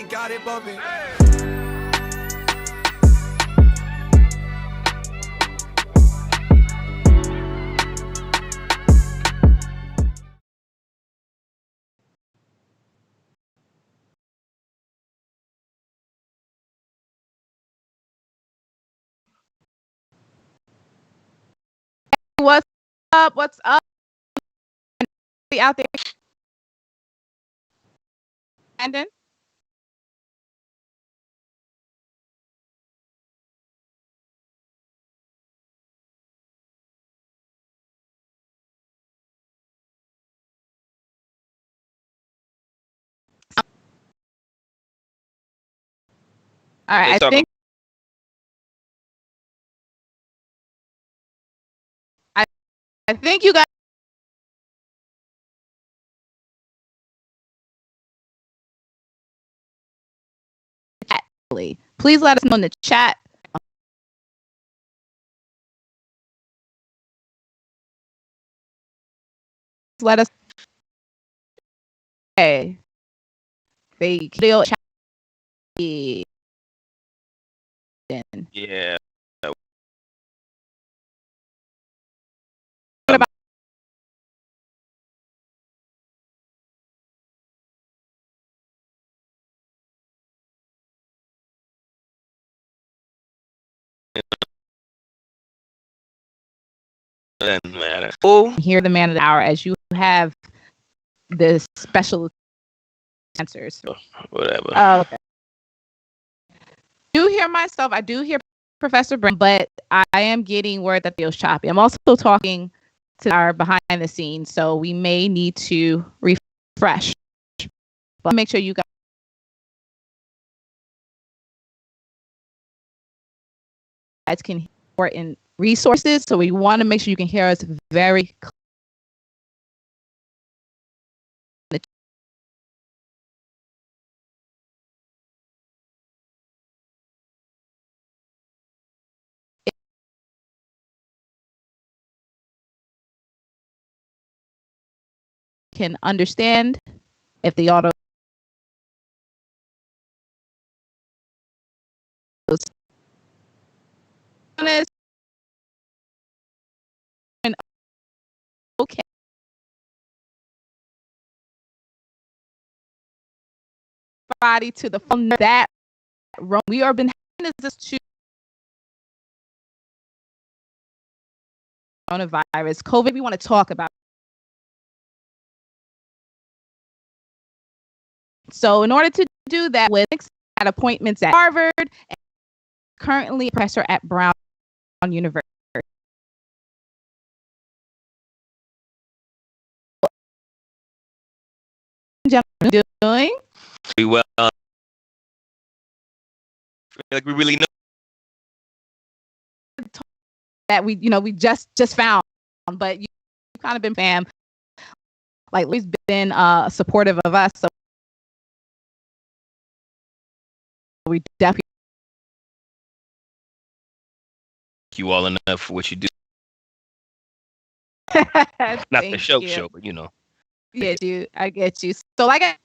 and got it bumping. What's up? What's up? Out there, Brandon? All right, I think you guys. Please let us know in the chat. Let us. Hey, they still chat. Yeah. What about? Doesn't matter. Oh, Hear the man of the hour as you have the special answers. Whatever. Okay. I do hear myself. I do hear Professor Brent, but I am getting word that feels choppy. I'm also talking to our behind the scenes, so we may need to refresh. But make sure you guys can hear important resources. So we want to make sure you can hear us very clearly. Can understand if the auto is okay. Body to the phone that we are been having this to coronavirus, COVID. We want to talk about. So in order to do that, with at appointments at Harvard and currently a professor at Brown University. Gentlemen, doing pretty well. Like we really know that we just found, but you've kind of been fam, like he's been supportive of us, so we definitely thank you all enough for what you do. Not the show, but you know. Yeah, dude, I get you. So like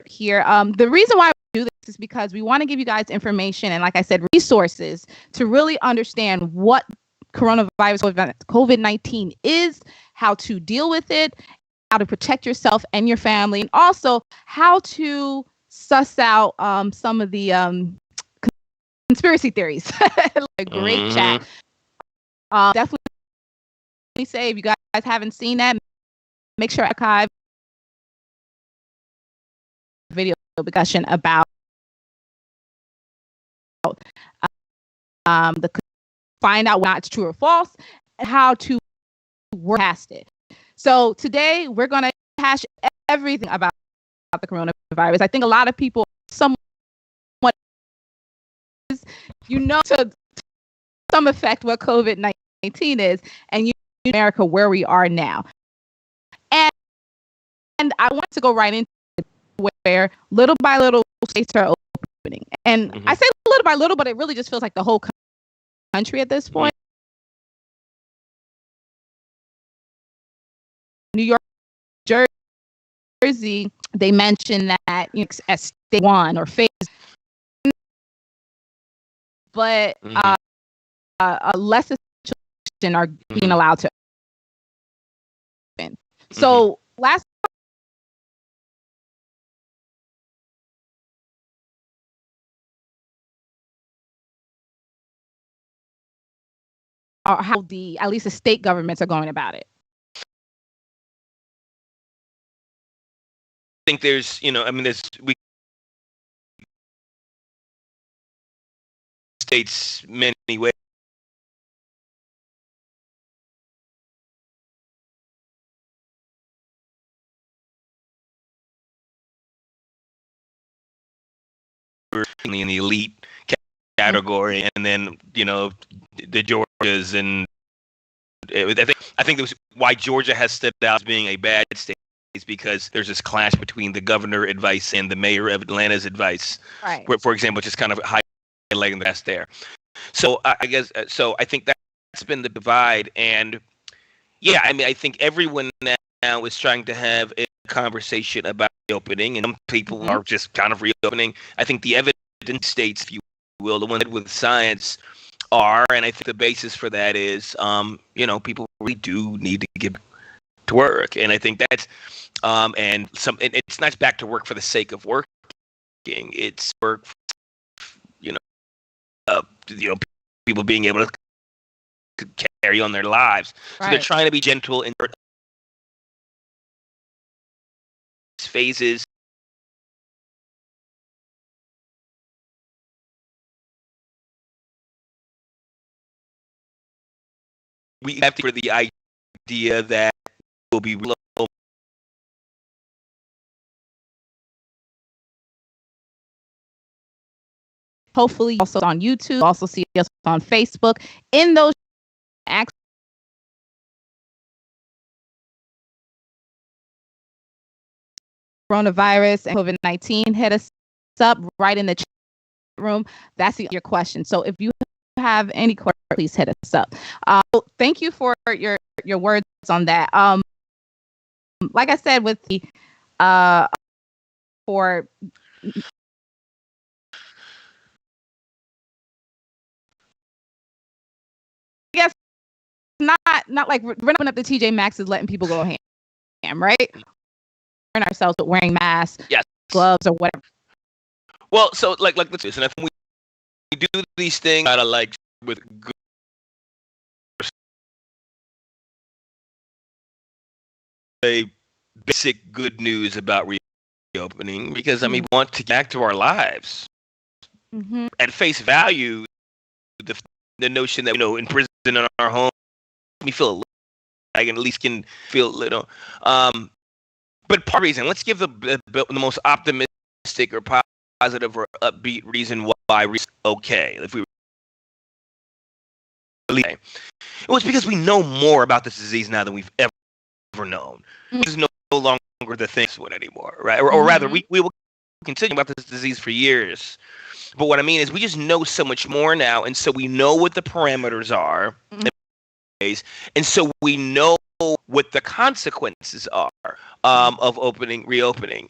here, the reason why we do this is because we want to give you guys information and, like I said, resources to really understand what coronavirus, COVID-19 is, how to deal with it, how to protect yourself and your family, and also how to suss out some of the conspiracy theories. A great chat. Definitely say if you guys haven't seen that, make sure archive video discussion about the find out whether it's true or false and how to work past it. So today we're going to hash everything about the coronavirus. I think a lot of people somewhat to some effect what COVID-19 is, and you in America where we are now. And I want to go right into where little by little states are opening. And I say little by little, but it really just feels like the whole country at this point. New York, Jersey, they mentioned that as day one or phase, but less children are being allowed to open. So last how at least the state governments are going about it. I think there's, states many ways. In the elite category, and then the Georgias, and I think that was why Georgia has stepped out as being a bad state, is because there's this clash between the governor advice and the mayor of Atlanta's advice. Right. Where, for example, just kind of highlighting the best there. So I guess I think that's been the divide, and yeah, I think everyone now is trying to have a conversation about reopening, and some people are just kind of reopening. I think the evidence states, if you will, the ones with science are, and I think the basis for that is, people really do need to get to work, and I think that's, and it's not back to work for the sake of working. It's work, people being able to carry on their lives. So they're trying to be gentle in phases. We have to for the idea that will be low. Hopefully also on YouTube, also see us on Facebook. In those coronavirus and COVID-19, hit us up right in the chat room. That's your question. So if you have any questions, please hit us up. Thank you for your words on that. Like I said, with the for I guess not like we're not up the TJ Maxx is letting people go ham, right? We're ourselves with wearing masks, gloves, or whatever. Well, so like let's do this, and if we do these things, kind of like with good. A basic good news about reopening, because we want to get back to our lives. At face value, the notion that in prison in our home, we feel like at least can feel little. But part reason, let's give the most optimistic or positive or upbeat reason why we're okay. If we it was because we know more about this disease now than we've ever known. It's no longer the thing anymore, right? Or rather, we will continue about this disease for years. But what I mean is we just know so much more now, and so we know what the parameters are, and so we know what the consequences are of reopening,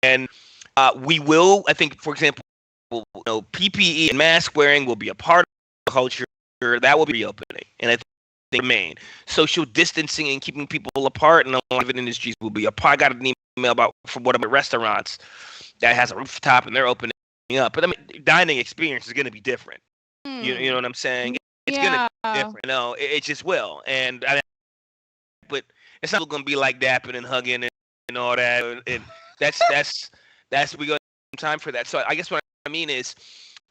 and we will. I think, for example, PPE and mask wearing will be a part of the culture that will be reopening, and I think remain. Social distancing and keeping people apart and a lot of industries will be apart. I got an email from one of my restaurants that has a rooftop and they're opening up. But dining experience is going to be different. You know what I'm saying? It's going to be different. It just will. And but it's not going to be like dapping and hugging and all that. And that's we got time for that. So I guess what I mean is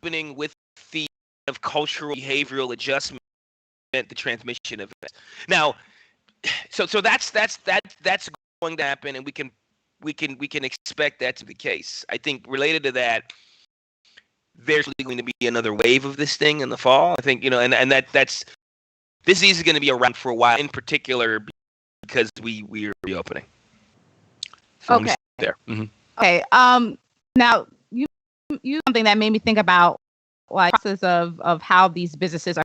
opening with the of cultural behavioral adjustment. The transmission of it. Now, so that's going to happen, and we can expect that to be the case. I think related to that, there's going to be another wave of this thing in the fall. I think and that's this disease is going to be around for a while, in particular because we are reopening. So okay. There. Okay. Now you something that made me think about like process of how these businesses are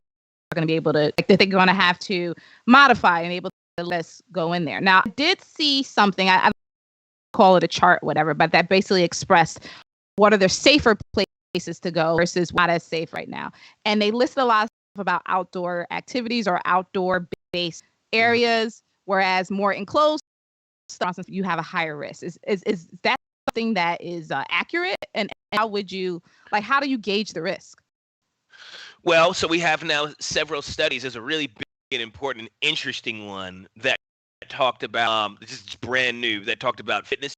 going to be able to, that they're going to have to modify and able to let us go in there. Now, I did see something, I call it a chart, whatever, but that basically expressed what are the safer places to go versus not as safe right now. And they listed a lot of stuff about outdoor activities or outdoor based areas, whereas more enclosed, you have a higher risk. Is that something that is accurate? And how would you, like, how do you gauge the risk? Well, so we have now several studies. There's a really big and important, interesting one that talked about, this is brand new, that talked about fitness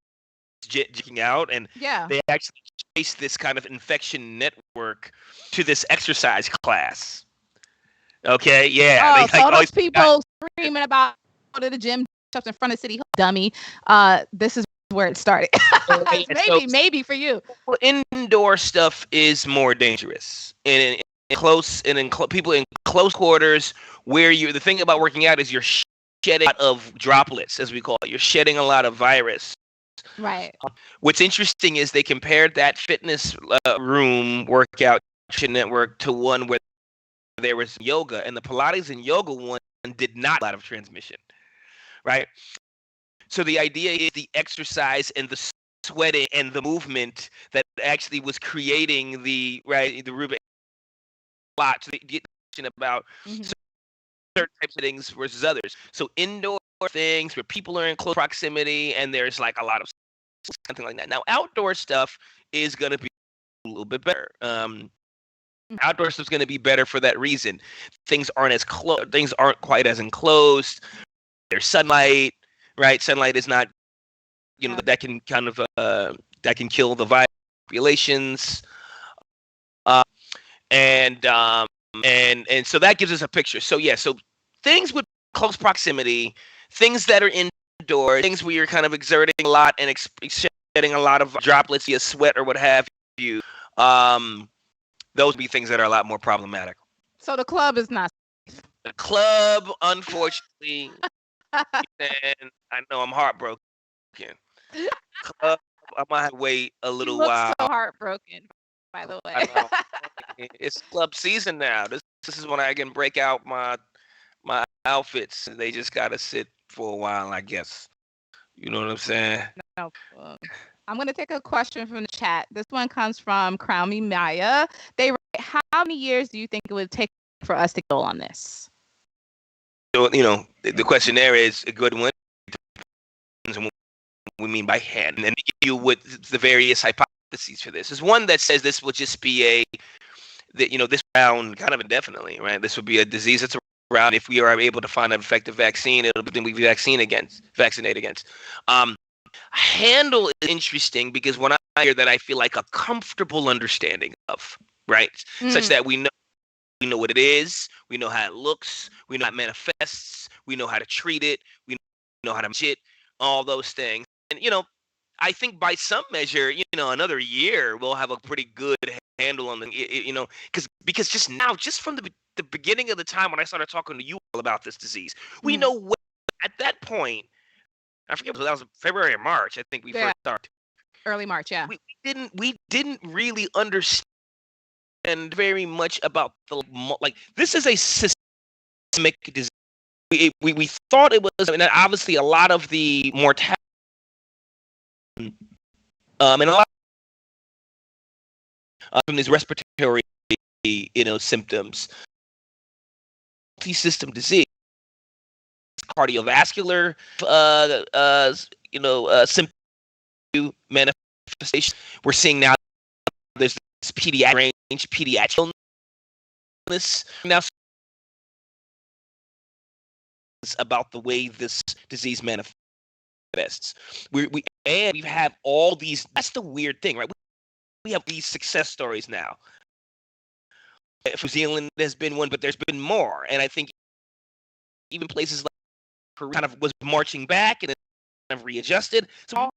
jigging out, and they actually traced this kind of infection network to this exercise class. Okay, yeah. Oh, so those people screaming about go to the gym just in front of City Hall, dummy. This is where it started. maybe for you. Well, indoor stuff is more dangerous, and people in close quarters where the thing about working out is you're shedding a lot of droplets, as we call it. You're shedding a lot of virus. Right. What's interesting is they compared that fitness room workout network to one where there was yoga, and the Pilates and yoga one did not have a lot of transmission, right? So the idea is the exercise and the sweating and the movement that actually was creating the Rubik lot. So they get about certain types of things versus others. So indoor things where people are in close proximity and there's like a lot of something like that. Now outdoor stuff is going to be a little bit better. Outdoor stuff is going to be better for that reason. Things aren't quite as enclosed. There's sunlight, right? Sunlight is not, that can kind of that can kill the virus populations, and so that gives us a picture. So so things with close proximity, things that are indoors, things where you're kind of exerting a lot and shedding a lot of droplets via sweat or what have you. Those would be things that are a lot more problematic. So the club is not safe. The club, unfortunately, and I know I'm heartbroken. Club, I might have to wait a little while. So heartbroken, by the way. It's club season now. This is when I can break out my outfits. They just gotta sit for a while, I guess. You know what I'm saying? No. I'm going to take a question from the chat. This one comes from Crown Me Maya. They write, how many years do you think it would take for us to go on this? So, the question there is a good one. Depends on what we mean by hand. And then to give you what the various hypotheses for this. There's one that says this will just be this around kind of indefinitely, right? This would be a disease that's around. If we are able to find an effective vaccine, it'll be vaccinate against. Handle is interesting because when I hear that, I feel like a comfortable understanding of, right? Such that we know what it is, we know how it looks, we know how it manifests, we know how to treat it, we know how to manage it, all those things. And I think by some measure, another year we'll have a pretty good handle on the, because just from the beginning of the time when I started talking to you all about this disease, we know at that point. I forget that was February or March. I think we first started. Early March, yeah. We didn't really understand very much about this is a systemic disease. We thought it was, and obviously a lot of the mortality, and a lot from these respiratory, symptoms, multi-system disease. Cardiovascular, manifestation. We're seeing now there's this pediatric illness now about the way this disease manifests. We have all these. That's the weird thing, right? We have these success stories now. New Zealand has been one, but there's been more, and I think even places like kind of was marching back and it kind of readjusted. So all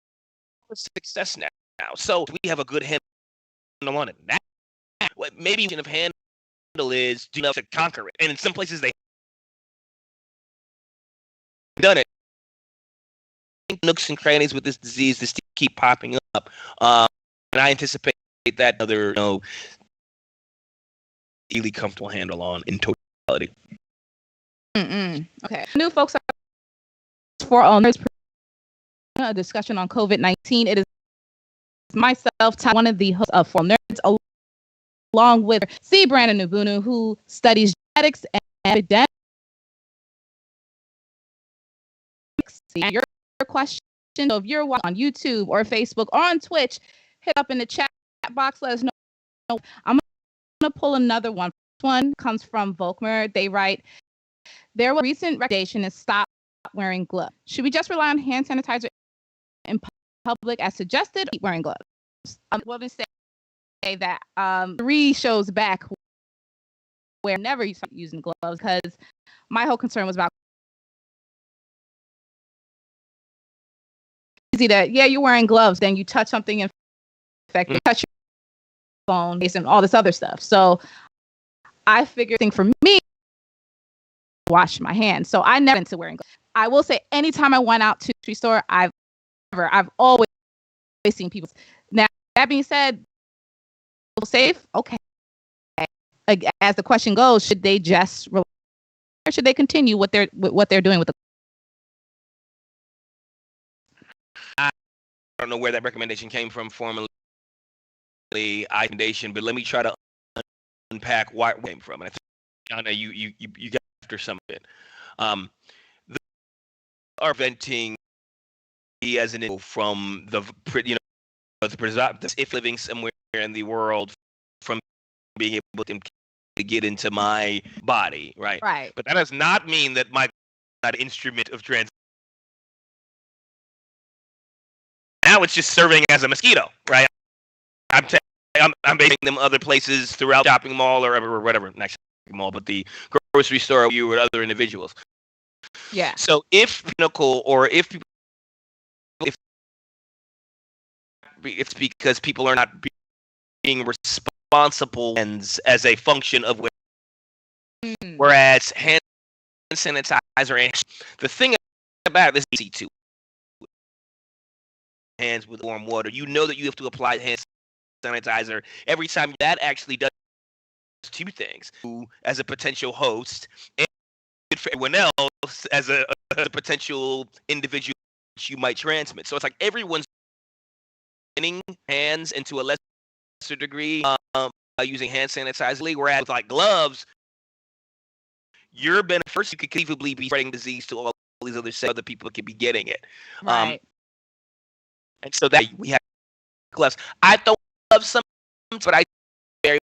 success now. So we have a good handle on it now. What maybe you can have handle is do enough to conquer it. And in some places they have done it. Nooks and crannies with this disease just keep popping up. And I anticipate that other really comfortable handle on in totality. Okay. New folks for owners, a discussion on COVID-19. It is myself, one of the hosts of For Nerds, along with C. Brandon Ogbunu, who studies genetics and epidemics. Your question, so if you're watching on YouTube or Facebook or on Twitch, hit up in the chat box, let us know. I'm going to pull another one. This one comes from Volkmer. They write, there was a recent recommendation to stop wearing gloves. Should we just rely on hand sanitizer in public as suggested, or keep wearing gloves? I'm willing to say that 3 shows back where I never started using gloves, because my whole concern was about easy that, yeah, you're wearing gloves, then you touch something infected, touch your phone, and all this other stuff. So I figured, thing for me, wash my hands. So I never into wearing gloves. I will say, anytime I went out to the grocery store, I've always seen people. Now, that being said, safe, okay. As the question goes, should they just relax, or should they continue what they're doing with the? I don't know where that recommendation came from formally, foundation, but let me try to unpack why it came from. And I think, Anna, you got after some of it. They are venting as an info from the if living somewhere in the world from being able to get into my body, right? Right. But that does not mean that my not an instrument of trans. Now it's just serving as a mosquito, right? I'm basing them other places throughout the shopping mall or whatever, not shopping mall, but the grocery store, you or other individuals. Yeah. So if pinnacle, or if it's because people are not being responsible as a function of whereas hand sanitizer and the thing about this is easy to hands with warm water. You know that you have to apply hand sanitizer every time. That actually does 2 things: as a potential host, and for everyone else as a potential individual you might transmit. So it's like everyone's getting hands, and to a lesser degree using hand sanitizer. Whereas with like gloves, you're first you could conceivably be spreading disease to all these other people could be getting it. Right. And so that we have gloves. I don't love some, but I very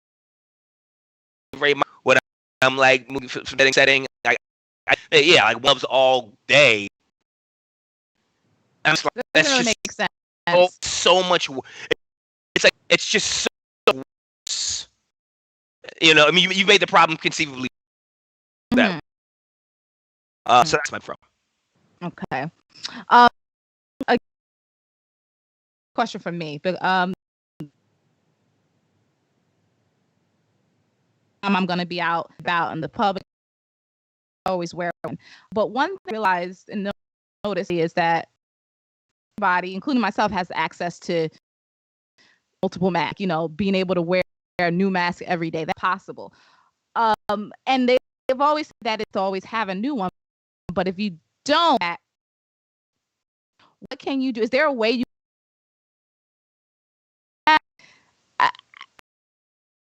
much when I'm like moving from setting. I gloves all day. That's just makes sense. So much. It's like it's just so worse. You know, I mean, you made the problem conceivably. That. So that's my problem. Okay. A question from me, but I'm gonna be out about in the public. Always wear one. But one thing I realized and noticed is that everybody, including myself, has access to multiple masks. You know, being able to wear a new mask every day, that's possible. And they've always said that it's always have a new one. But if you don't, what can you do? Is there a way you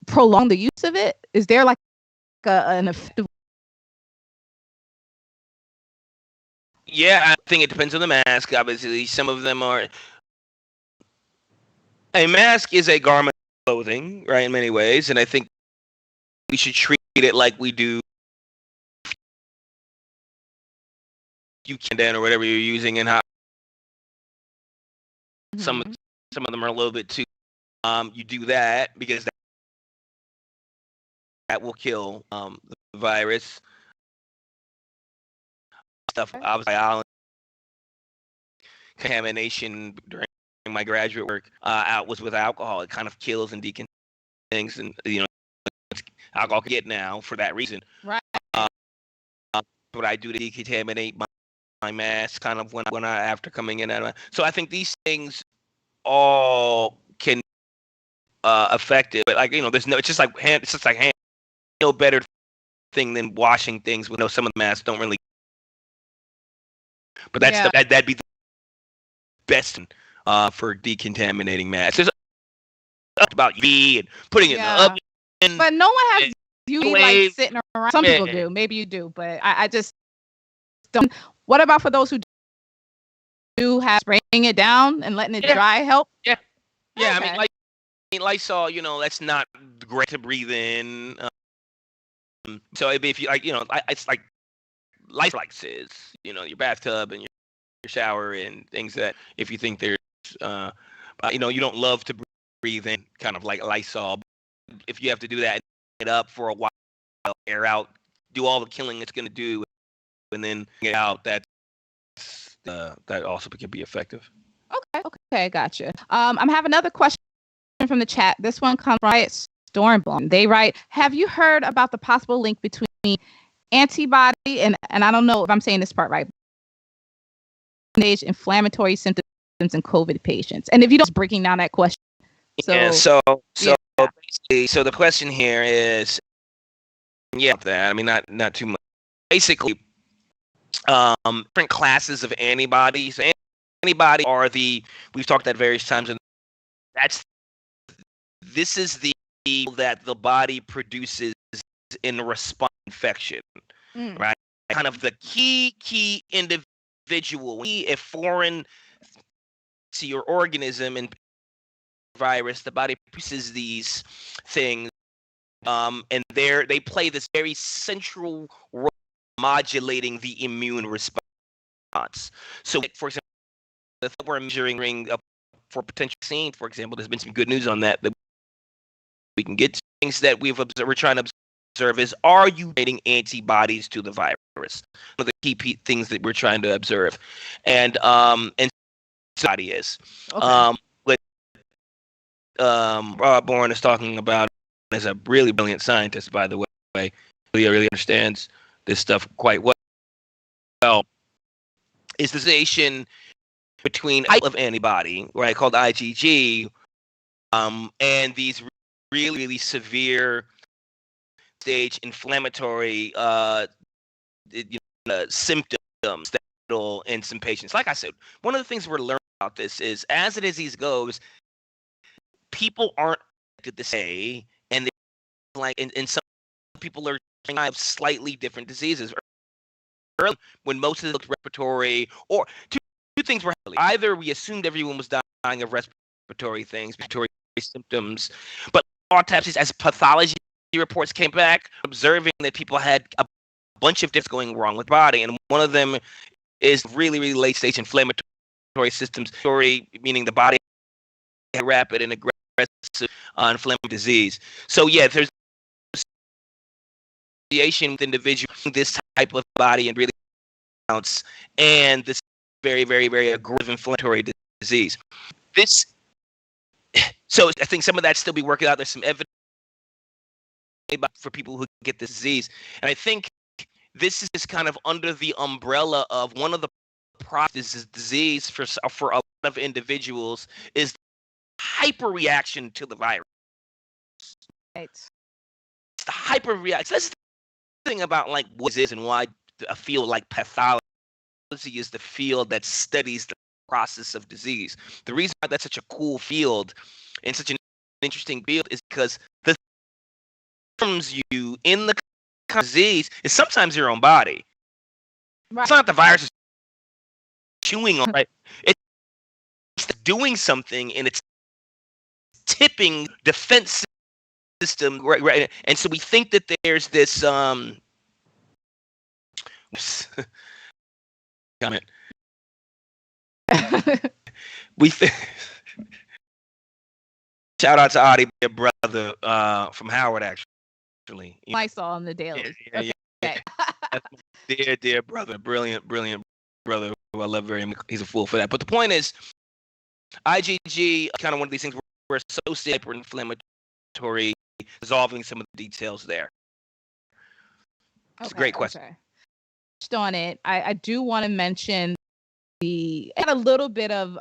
prolong the use of it? Is there like an effective? Yeah, I think it depends on the mask. Obviously, some of them are. A mask is a garment of clothing, right, in many ways, and I think we should treat it like we do you can or whatever you're using, and how some of them are a little bit too. You do that because that will kill the virus. Stuff obviously contamination during my graduate work out was with alcohol. It kind of kills and decontaminates things, and alcohol can get now for that reason. Right. What I do to decontaminate my mask, kind of when I after coming in out of so I think these things all can affect it, but like there's no. It's just like hand. It's just like hand. No better thing than washing things with some of the masks don't really. But that'd be the best for decontaminating masks. There's about UV and putting it in the oven. But no one has UV like sitting around. Some people do. Maybe you do, but I just don't. What about for those who do have spraying it down and letting it dry help? Yeah. Okay. I mean, Lysol, that's not great to breathe in. So if you like, it's like Lysol is, your bathtub and your shower and things that if you think there's, you don't love to breathe in, kind of like Lysol. If you have to do that, it up for a while, air out, do all the killing it's going to do, and then get out. That also can be effective. Okay, gotcha. I have another question from the chat. This one comes from Stormborn. They write, have you heard about the possible link between antibody and I don't know if I'm saying this part right, inflammatory symptoms in COVID patients? And if you don't, breaking down that question. So the question here is, that I mean, not too much. Basically, different classes of antibodies. Antibodies are we've talked at various times, and this is the that the body produces in response to infection, right? Kind of the key individual. If foreign to your organism and virus, the body produces these things, and they play this very central role modulating the immune response. So, for example, if we're measuring for potential vaccine, for example, there's been some good news on that we can get to. Things that we're trying to observe is, are you getting antibodies to the virus? One of the key things that we're trying to observe, and body is. Rob Bourne is talking about, as a really brilliant scientist, by the way, really understands this stuff quite well. Is the association between type of antibody, right, called IgG, and these really severe stage inflammatory symptoms that in some patients. Like I said, one of the things we're learning about this is, as the disease goes, people aren't affected the same, and and some people are have slightly different diseases. Early, when most of it looked respiratory, or two things were happening. Either we assumed everyone was dying of respiratory things, respiratory symptoms, but autopsies, as pathology reports came back, observing that people had a bunch of things going wrong with the body, and one of them is really late stage inflammatory systems, meaning the body had rapid and aggressive inflammatory disease. So there's association with individuals this type of body and really counts, and this very aggressive inflammatory disease. So I think some of that still be working out. There's some evidence for people who get this disease, and I think this is kind of under the umbrella of one of the problems this disease for a lot of individuals is hyperreaction to the virus. Right. It's the hyperreaction. That's the thing about what it is and why I feel like pathology is the field that studies the process of disease. The reason why that's such a cool field and such an interesting field is because the symptoms you in the disease is sometimes your own body. Right. It's not the virus is chewing on, right? It's doing something, and it's tipping defense system, right? And so we think that there's this comment. Shout out to Adi, dear brother from Howard, actually. I saw on the daily. Yeah. That's my dear brother, brilliant brother who I love very much. He's a fool for that. But the point is, IgG, kind of one of these things we're associated with inflammatory, resolving some of the details there. It's a great question. Okay. On it, I do want to mention had a little bit of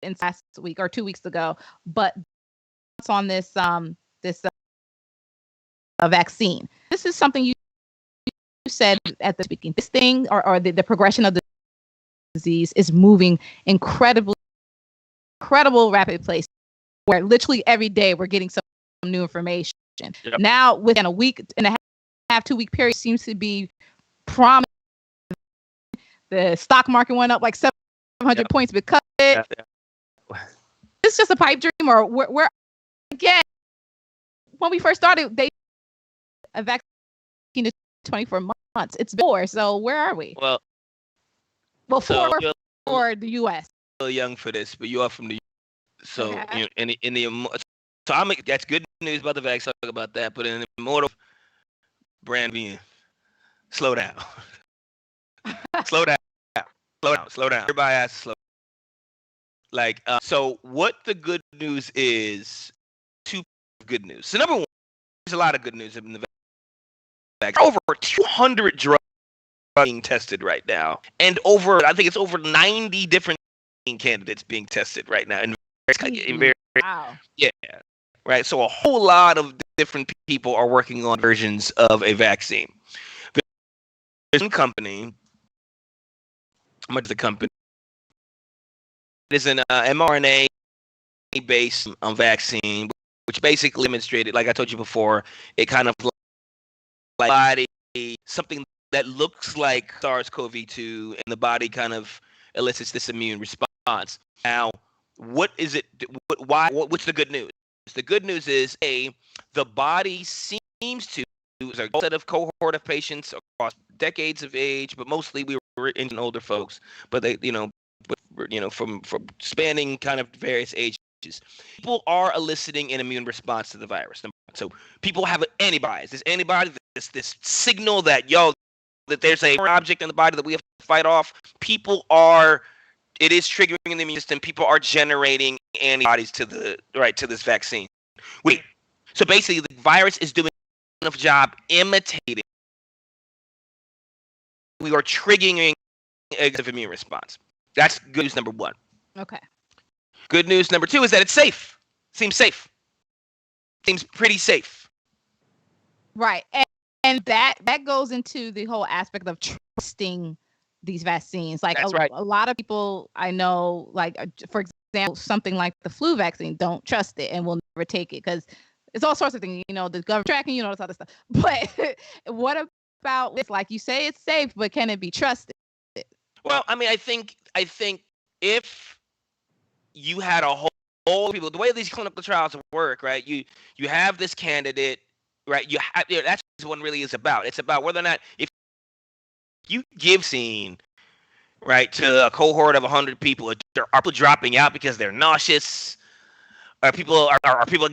in last week or 2 weeks ago, but it's on this vaccine. This is something you said at the beginning. This thing or the progression of the disease is moving incredible rapid pace. where literally every day we're getting some new information. Yep. Now, within a week and a half, 2 week period, seems to be prominent. The stock market went up like 700 points because of it. It's just a pipe dream, or where again, when we first started, they a vaccine to 24 months. It's been 4, so where are we? Well, 4 for the U.S. A little young for this, but you are from the U.S. So that's good news about the vaccine. Talk about that, but in the immortal brand being, slow down, slow down. Everybody has to slow down. So what the good news is, 2 good news. So number 1, there's a lot of good news in the vaccine. Over 200 drugs being tested right now, and I think it's over 90 different candidates being tested right now. Wow. Yeah. Right. So a whole lot of different people are working on versions of a vaccine. There's one company. Much of the company is an mRNA-based vaccine, which basically demonstrated, like I told you before, it kind of like body something that looks like SARS-CoV-2, and the body kind of elicits this immune response. Now, what is it? What's the good news? The good news is the body seems to. There's a set of cohort of patients across decades of age, but mostly we were in older folks. But they, from spanning kind of various ages, people are eliciting an immune response to the virus. So people have antibodies. This antibody, this signal that that there's a object in the body that we have to fight off. It is triggering the immune system. People are generating antibodies to this vaccine. So basically, the virus is doing enough job imitating. We are triggering an immune response. That's good news number 1. Okay. Good news number 2 is that it's safe. Seems safe. Seems pretty safe. Right. And that goes into the whole aspect of trusting these vaccines. Like a lot of people I know, like for example, something like the flu vaccine, don't trust it and will never take it because it's all sorts of things, the government tracking, this other stuff. But what about this? Like you say, it's safe, but can it be trusted? Well, I mean, I think if you had a whole people, the way these clinical trials work, right? You have this candidate, right? That's what one really is about. It's about whether or not if you give scene, right, to a cohort of 100 people, are people dropping out because they're nauseous? Are people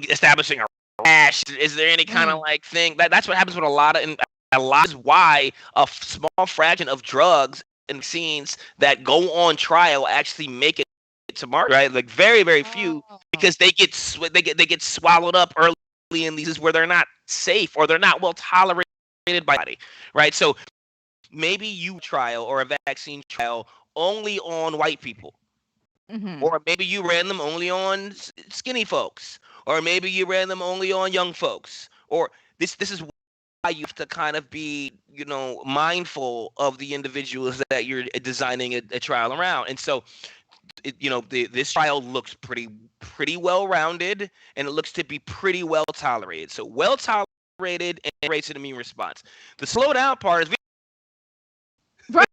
establishing a rash? Is there any kind of like thing? That's what happens with a lot is why a small fraction of drugs and vaccines that go on trial actually make it to market, right? Like very, very few, because they get swallowed up early in these where they're not safe or they're not well tolerated by the body, right? So maybe you trial or a vaccine trial only on white people. Mm-hmm. Or maybe you ran them only on skinny folks, or maybe you ran them only on young folks. Or this is why you have to kind of be, mindful of the individuals that you're designing a trial around. And so, this trial looks pretty well rounded, and it looks to be pretty well tolerated. So well tolerated and rates an immune response. The slowdown part is right.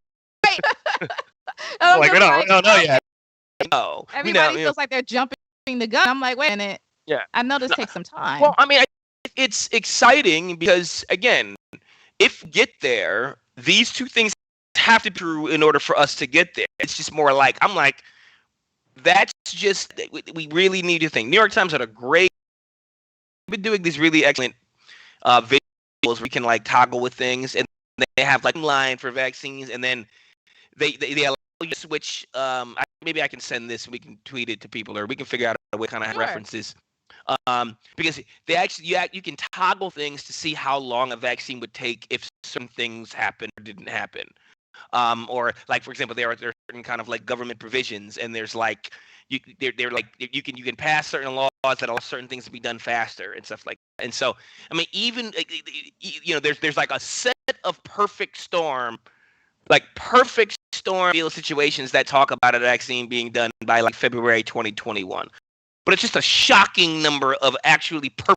Like we don't know yet. No, everybody feels like they're jumping the gun. I'm like, wait a minute. Yeah, I know this takes some time. Well, I mean, it's exciting because again, if we get there, these 2 things have to be true in order for us to get there. It's just more like that's just we really need to think. New York Times had a great. Been doing these really excellent videos where we can like toggle with things, and they have like line for vaccines, and then they allow you to switch. Maybe I can send this and we can tweet it to people, or we can figure out a way kind of references. Because they actually you can toggle things to see how long a vaccine would take if certain things happened or didn't happen. Or like for example, there are certain kind of like government provisions, and there's like they're like you can pass certain laws that allow certain things to be done faster and stuff like that. And so I mean, even there's like a set of perfect storm situations that talk about a vaccine being done by like February 2021. but it's just a shocking number of actually perfect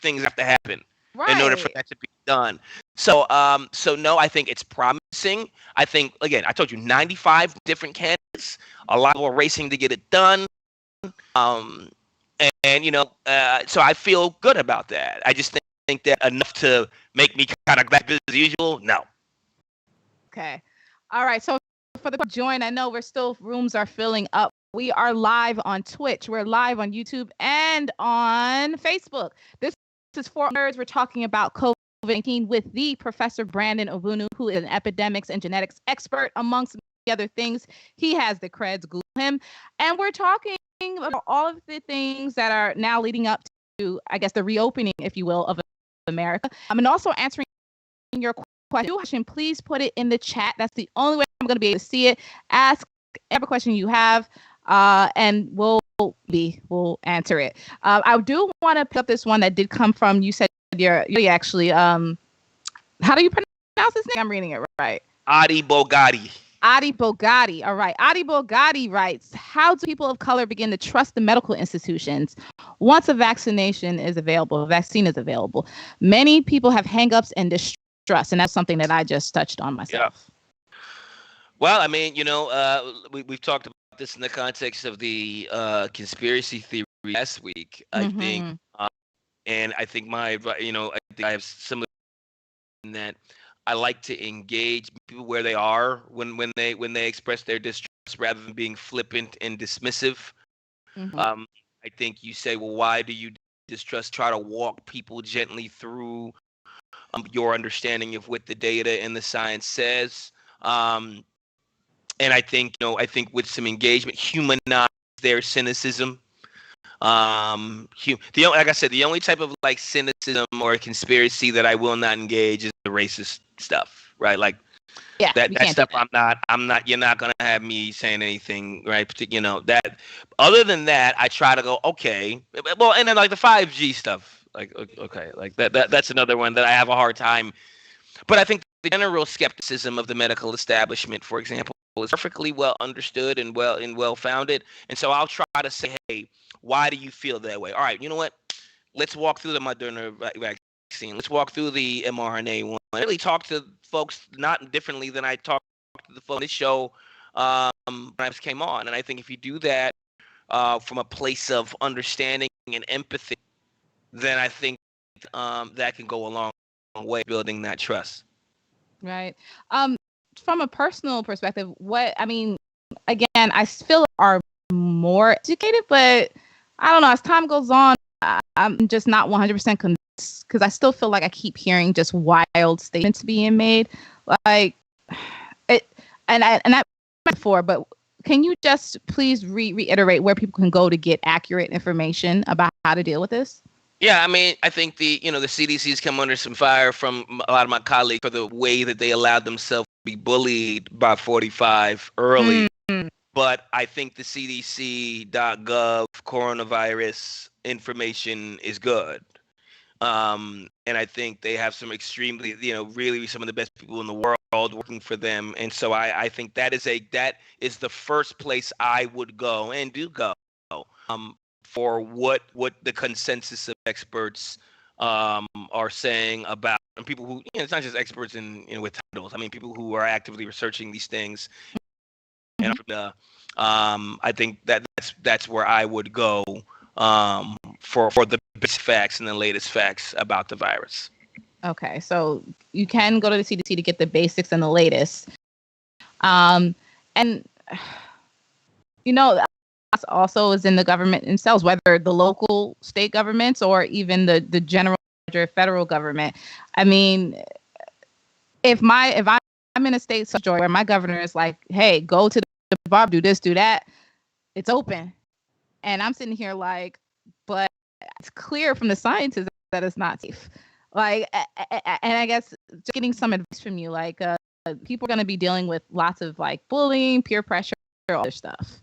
things have to happen in order for that to be done. So, so no, I think it's promising. I think, again, I told you 95 different candidates, a lot of people are racing to get it done. And you know, so I feel good about that. I just think that enough to make me kind of back business as usual. No. Okay. All right. So for the join, I know rooms are filling up. We are live on Twitch. We're live on YouTube and on Facebook. This is For Nerds. We're talking about COVID-19 with the Professor Brandon Ogbunu, who is an epidemics and genetics expert, amongst many other things. He has the creds. Google him. And we're talking about all of the things that are now leading up to, I guess, the reopening, if you will, of America. And also answering your question. Please put it in the chat. That's the only way I'm going to be able to see it. Ask every question you have, and we'll answer it. I do want to pick up this one that did come from, you said you're actually, how do you pronounce his name? I'm reading it right. Adi Bogati. Adi Bogati. All right. Adi Bogati writes, how do people of color begin to trust the medical institutions once a vaccine is available? Many people have hangups and distrust, and that's something that I just touched on myself. Yeah. Well, I mean, you know, we've talked about this in the context of the conspiracy theory last week. I think, and I think I have similar in that I like to engage people where they are when they express their distrust rather than being flippant and dismissive. I think you say, well, why do you distrust? Try to walk people gently through your understanding of what the data and the science says. And I think, with some engagement, humanize their cynicism. Like I said, the only type of like cynicism or conspiracy that I will not engage is the racist stuff, right? Like, that stuff I'm not, you're not going to have me saying anything, right? You know, that other than that, I try to go, okay. Well, and then like the 5G stuff, like, okay, like that's another one that I have a hard time. But I think the general skepticism of the medical establishment, for example, is perfectly well understood and well founded. And so I'll try to say, hey, why do you feel that way? All right, you know what? Let's walk through the Moderna vaccine. Let's walk through the mRNA one. I really talk to folks not differently than I talk to the folks on this show when I came on. And I think if you do that from a place of understanding and empathy, then I think that can go a long way building that trust. Right. From a personal perspective, again, I feel are more educated, but I don't know, as time goes on, I'm just not 100% convinced, because I still feel like I keep hearing just wild statements being made, like it, and that before. But can you just please reiterate where people can go to get accurate information about how to deal with this? Yeah, I mean, I think the CDC's come under some fire from a lot of my colleagues for the way that they allowed themselves to be bullied by 45 early. But I think the CDC.gov coronavirus information is good. And I think they have some extremely, really some of the best people in the world working for them. And so I think that is the first place I would go and do go for what the consensus of experts are saying about, and people who, it's not just experts in with titles. I mean, people who are actively researching these things. And I think that's where I would go for the best facts and the latest facts about the virus. Okay, so you can go to the CDC to get the basics and the latest. And also is in the government themselves, whether the local state governments or even the general federal government. I mean, if I'm in a state such where my governor is like, hey, go to the bar, do this, do that, it's open. And I'm sitting here like, but it's clear from the scientists that it's not safe. Like, and I guess just getting some advice from you, like, people are going to be dealing with lots of like bullying, peer pressure, all this stuff.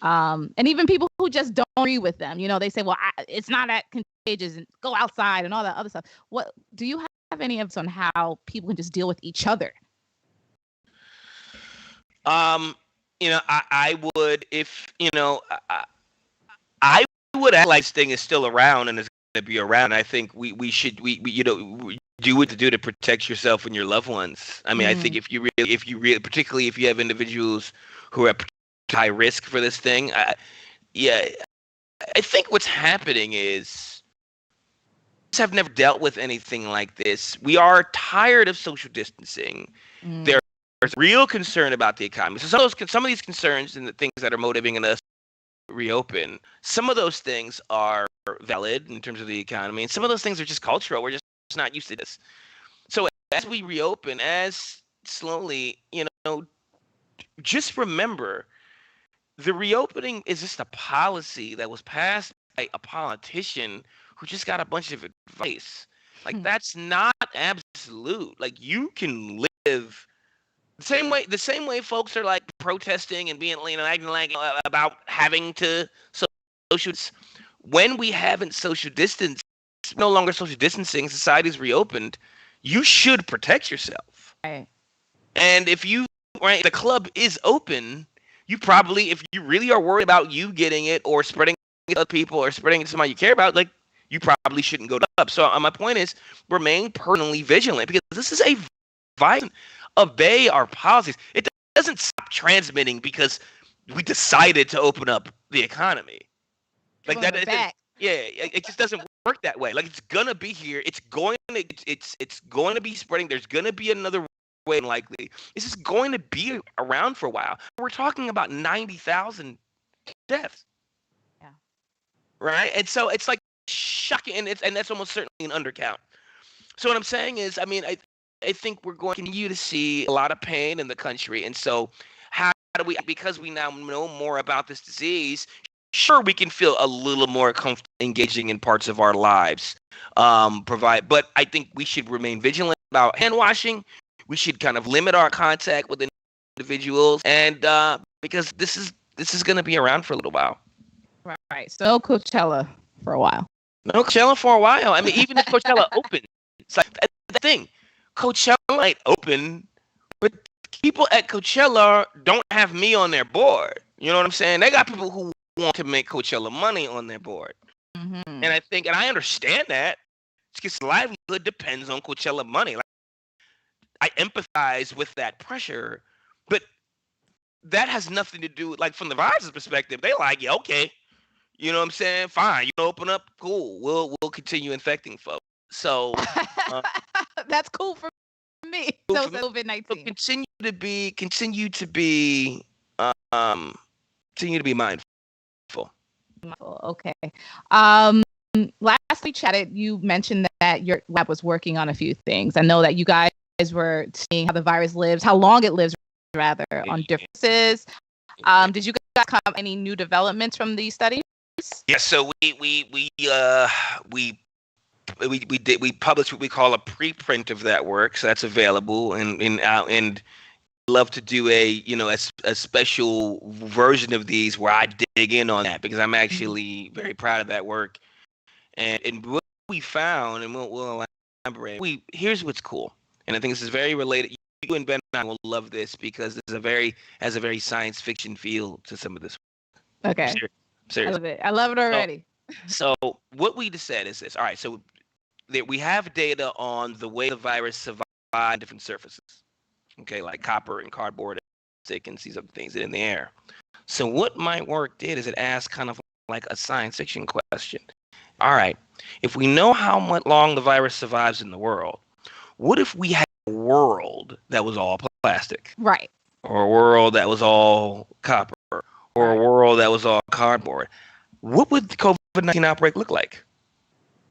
And even people who just don't agree with them, they say, well, it's not that contagious and go outside and all that other stuff. What do you have any evidence on how people can just deal with each other? I would, if, I would act like this thing is still around and is going to be around. I think we should do what to do to protect yourself and your loved ones. I mean, I think if you really, particularly if you have individuals who are at high risk for this thing, I think what's happening is have never dealt with anything like this. We are tired of social distancing. There's real concern about the economy. So some of these concerns and the things that are motivating us to reopen, some of those things are valid in terms of the economy, and some of those things are just cultural. We're just not used to this. So as we reopen, as slowly, just remember the reopening is just a policy that was passed by a politician who just got a bunch of advice. Like that's not absolute. Like you can live the same way folks are like protesting and being acting like about having to social. When we haven't social distanced, no longer social distancing, society's reopened. You should protect yourself. Right. And if the club is open, you probably, if you really are worried about you getting it or spreading it to other people or spreading it to somebody you care about, like you probably shouldn't go to the club. So my point is, remain personally vigilant because this is a virus. Obey our policies. It doesn't stop transmitting because we decided to open up the economy. Like that. It just doesn't work that way. Like it's gonna be here. It's going to be spreading. There's gonna be another way likely. This is going to be around for a while. We're talking about 90,000 deaths. Yeah. Right. And so it's like shocking, and that's almost certainly an undercount. So what I'm saying is, I mean, I think we're going to continue to see a lot of pain in the country. And so how do we, because we now know more about this disease, sure, we can feel a little more comfortable engaging in parts of our lives, but I think we should remain vigilant about hand washing. We should kind of limit our contact with individuals, and because this is going to be around for a little while. Right. So no Coachella for a while. No Coachella for a while. I mean, even if Coachella opens, it's like the thing. Coachella might open, but people at Coachella don't have me on their board. You know what I'm saying? They got people who want to make Coachella money on their board. And I think, and I understand that, because livelihood depends on Coachella money. Like, I empathize with that pressure, but that has nothing to do with, like, from the virus perspective, they like, yeah, okay. You know what I'm saying? Fine. You open up, cool. We'll continue infecting folks. So that's cool for me. So COVID-19. Continue to be mindful. Okay. Last we chatted, you mentioned that your lab was working on a few things. I know that you guys were seeing how the virus lives, how long it lives, rather, on differences. Did you guys come up any new developments from these studies? Yeah. So we published what we call a preprint of that work, so that's available, and love to do a special version of these where I dig in on that, because I'm actually very proud of that work. And what we found, and we'll elaborate. Here's what's cool, and I think this is very related. You and Ben will love this because this has a very science fiction feel to some of this. Okay. Seriously. I love it already. So what we just said is this. All right. So we have data on the way the virus survives on different surfaces. Okay, like copper and cardboard, and these other things in the air. So what my work did is it asked kind of like a science fiction question. All right, if we know how much long the virus survives in the world, what if we had a world that was all plastic? Right. Or a world that was all copper? Or a world that was all cardboard? What would the COVID-19 outbreak look like?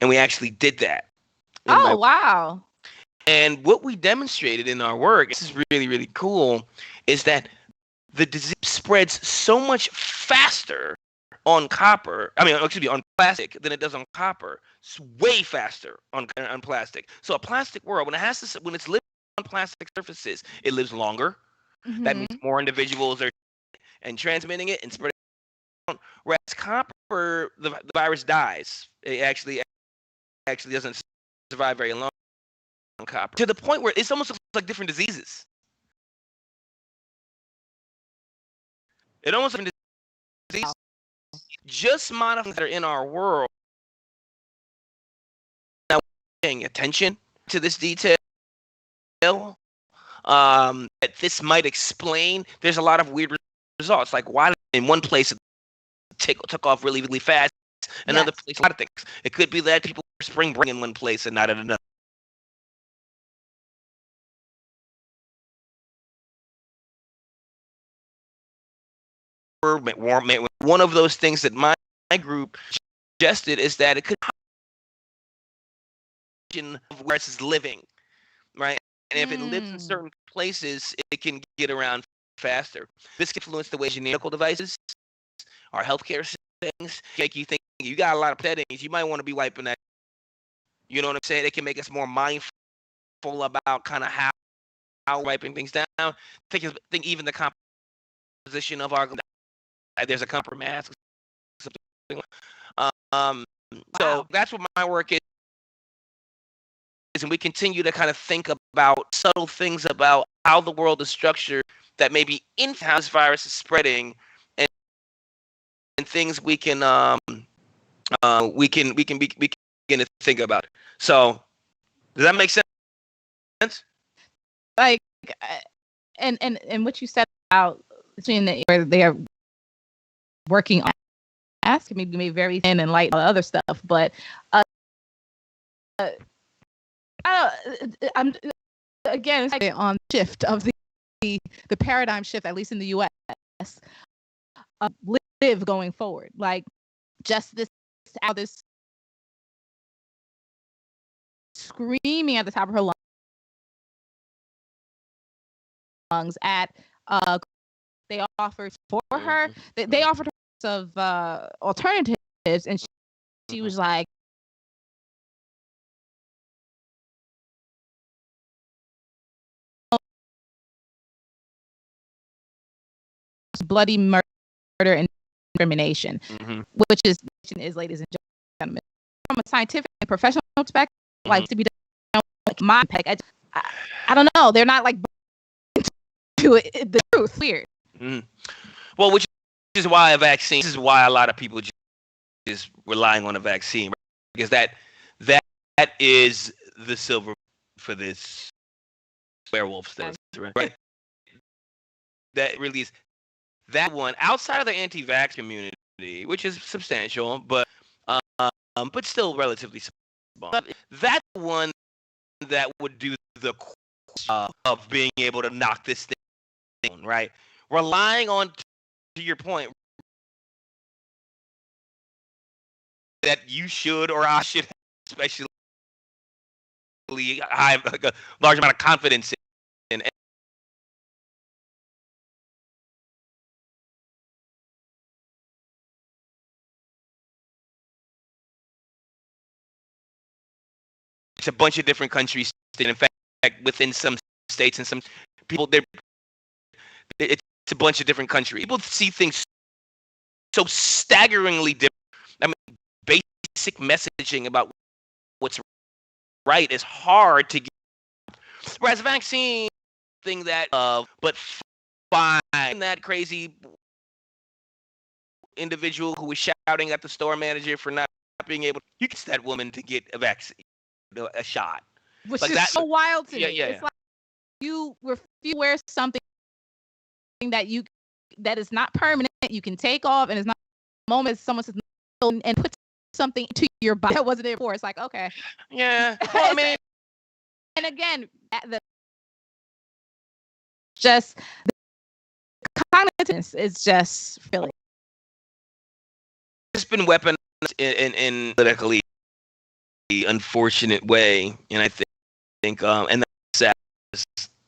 And we actually did that. Oh, wow. And what we demonstrated in our work, this is really, really cool, is that the disease spreads so much faster on plastic than it does on copper. It's way faster on plastic. So a plastic world, when it's living on plastic surfaces, it lives longer. That means more individuals are and transmitting it and spreading it. Whereas copper, the virus dies. It actually doesn't survive very long on copper, to the point where it's almost like different diseases. It almost like disease. just modifiers that are in our world. Now, paying attention to this detail, that this might explain. There's a lot of weird results. Like why in one place it took off really, really fast, another place a lot of things. It could be that people were spring break in one place and not at another. One of those things that my group suggested is that it could be where it's living, right? And if it lives in certain places, it can get around faster. This can influence the way medical devices, our healthcare settings, make you think you got a lot of settings. You might want to be wiping that. You know what I'm saying? It can make us more mindful about kind of how wiping things down. Think even the composition of our. There's a comfort mask. So that's what my work is, and we continue to kind of think about subtle things about how the world is structured that maybe influence how this virus is spreading, and things we can begin to think about. So does that make sense? Like, and what you said about between where they are working on ask maybe very thin and light, all the other stuff, but I'm again on shift of the paradigm shift, at least in the U.S. Live going forward, like just this screaming at the top of her lungs at they offered for her. They offered her of alternatives, and she was like, bloody murder and discrimination, which is, ladies and gentlemen, from a scientific and professional perspective, like to be done, like my I don't know, they're not like to it, the truth. Weird. Well, which is why a vaccine. This is why a lot of people just relying on a vaccine, right? Because that is the silver for this werewolf stuff, right? That really is that one outside of the anti-vax community, which is substantial, but still relatively small. That's the one that would do the of being able to knock this thing down, right? Relying on, to your point, that you should or I should, especially have like a large amount of confidence in. It's a bunch of different countries. In fact, within some states and some people, it's a bunch of different countries. People see things so staggeringly different. I mean, basic messaging about what's right is hard to get. Whereas vaccine thing that but find that crazy individual who was shouting at the store manager for not being able to get that woman to get a vaccine, a shot. Which like is that, so wild to me. It's like you wear something that is not permanent, you can take off, and it's not the moment someone says no, and put something to your body that wasn't there before. It's like, okay. Yeah. Well, I mean, and again, just the cognitiveness is just really. It's been weaponized in politically unfortunate way, and I think and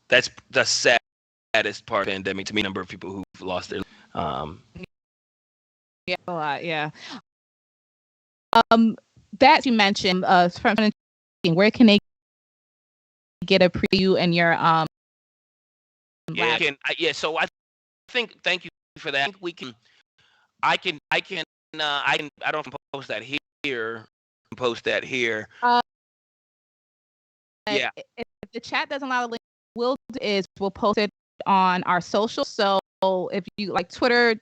that's the saddest part of the pandemic to me. Number of people who've lost their yeah, a lot, yeah. That you mentioned from where can they get a preview in your lab? So I think, thank you for that. I think we can I don't know if I can post that here. Post that here. Yeah. If the chat doesn't allow the link, we'll post it on our social. So if you like Twitter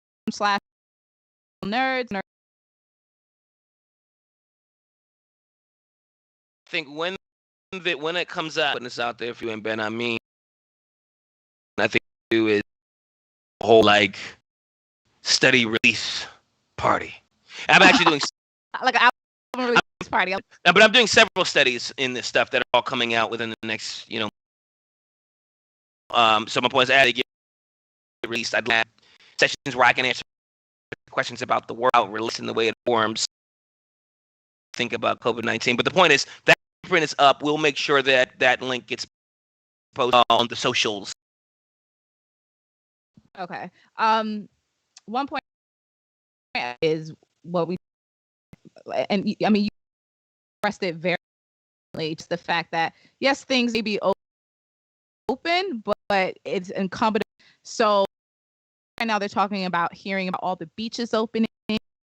/ nerds. I think when it comes out, putting this out there for you and Ben, I think do is a whole like study release party. I'm actually doing like an album release party. But I'm doing several studies in this stuff that are all coming out within the next, so my point is, as they get released, I'd have sessions where I can answer questions about the world, releasing the way it forms, think about COVID-19. But the point is, that print is up. We'll make sure that that link gets posted on the socials. Okay. One point is what we, and I mean, you expressed it very clearly. It's the fact that yes, things may be open, but it's incumbent. So right now they're talking about hearing about all the beaches opening,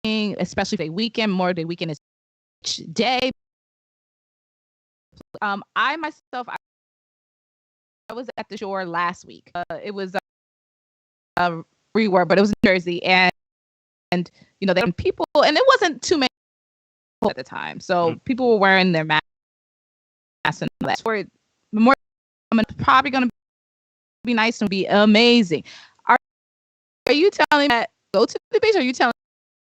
especially the weekend. More the weekend is each day. I myself, I was at the shore last week. It was a reward, but it was in Jersey, and there were people, and it wasn't too many people at the time, so people were wearing their masks, and that's where more probably going to be nice and be amazing. Are you telling me that go to the beach, or are you telling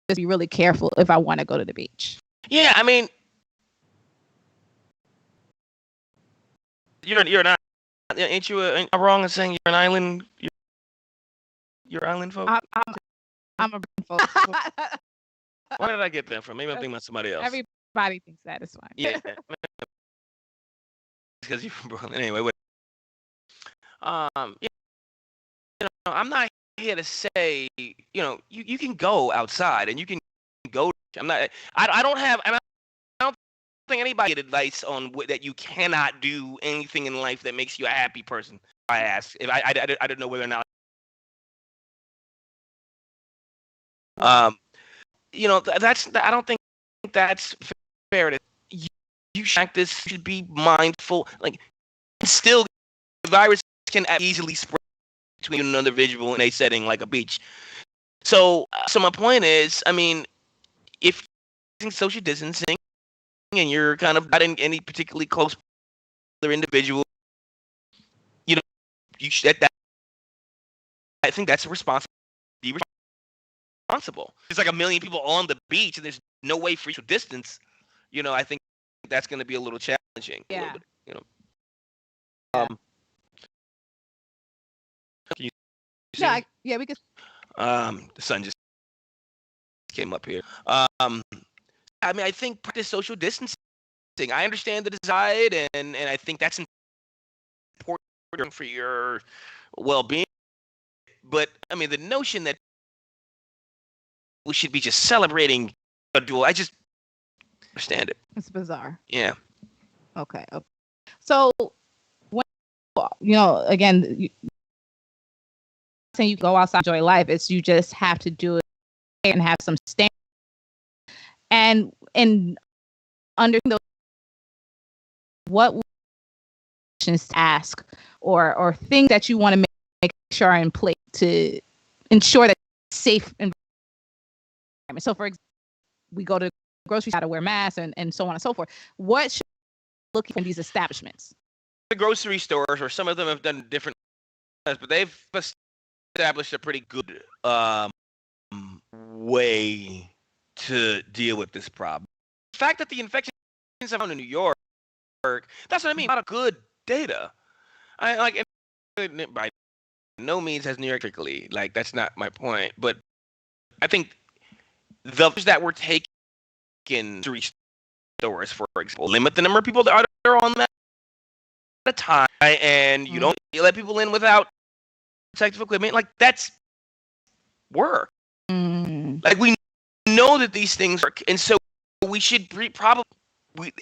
me to be really careful if I want to go to the beach? Yeah, I mean, you're not, ain't you wrong in saying you're an island? You're island folk. I'm a folk. Where did I get that from? Maybe I'm thinking about somebody else. Everybody thinks that is fine. Yeah, because you're from Brooklyn. Anyway, I'm not here to say, you can go outside and you can go. I don't think anybody get advice on that you cannot do anything in life that makes you a happy person. I asked if I didn't know whether or not. That's, I don't think that's fair. To you should be mindful. Like, still, the virus can easily spread between an individual in a setting like a beach. So my point is, I mean, if you're social distancing and you're kind of not in any particularly close individual, you should. I think that's responsible. Be responsible. There's like a million people on the beach, and there's no way for you to distance. I think that's going to be a little challenging. Yeah. A little bit, Can you see? Yeah, we could. The sun just came up here. I mean, I think practice social distancing. I understand the desire, and I think that's important for your well-being. But I mean, the notion that we should be just celebrating a duel, I just understand it. It's bizarre. Yeah. Okay. So when again, saying you go outside, enjoy life, it's you just have to do it and have some standards. And under those, what questions to ask or things that you want to make sure are in place to ensure that it's safe environment. So for example, we go to the grocery store to wear masks and so on and so forth. What should we look in these establishments? The grocery stores, or some of them have done different, but they've established a pretty good way to deal with this problem. The fact that the infections are found in New York, that's what I mean. A lot of good data. By no means has New York strictly, that's not my point. But I think those that were taken to stores, for example, limit the number of people that are on that at a time, and you don't let people in without protective equipment. That's work. We know that these things work, and so we should probably where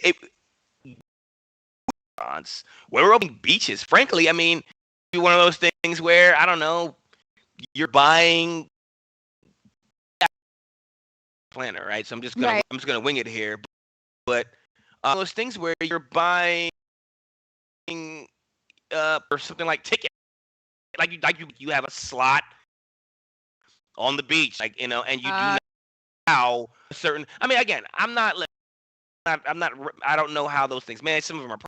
we're opening beaches. Frankly, I mean, be one of those things where, I don't know, you're buying planner, right? So I'm just gonna wing it here, but those things where you're buying or something like ticket, you have a slot on the beach, and you do not how certain. I mean, again, I don't know how those things. Man, some of them are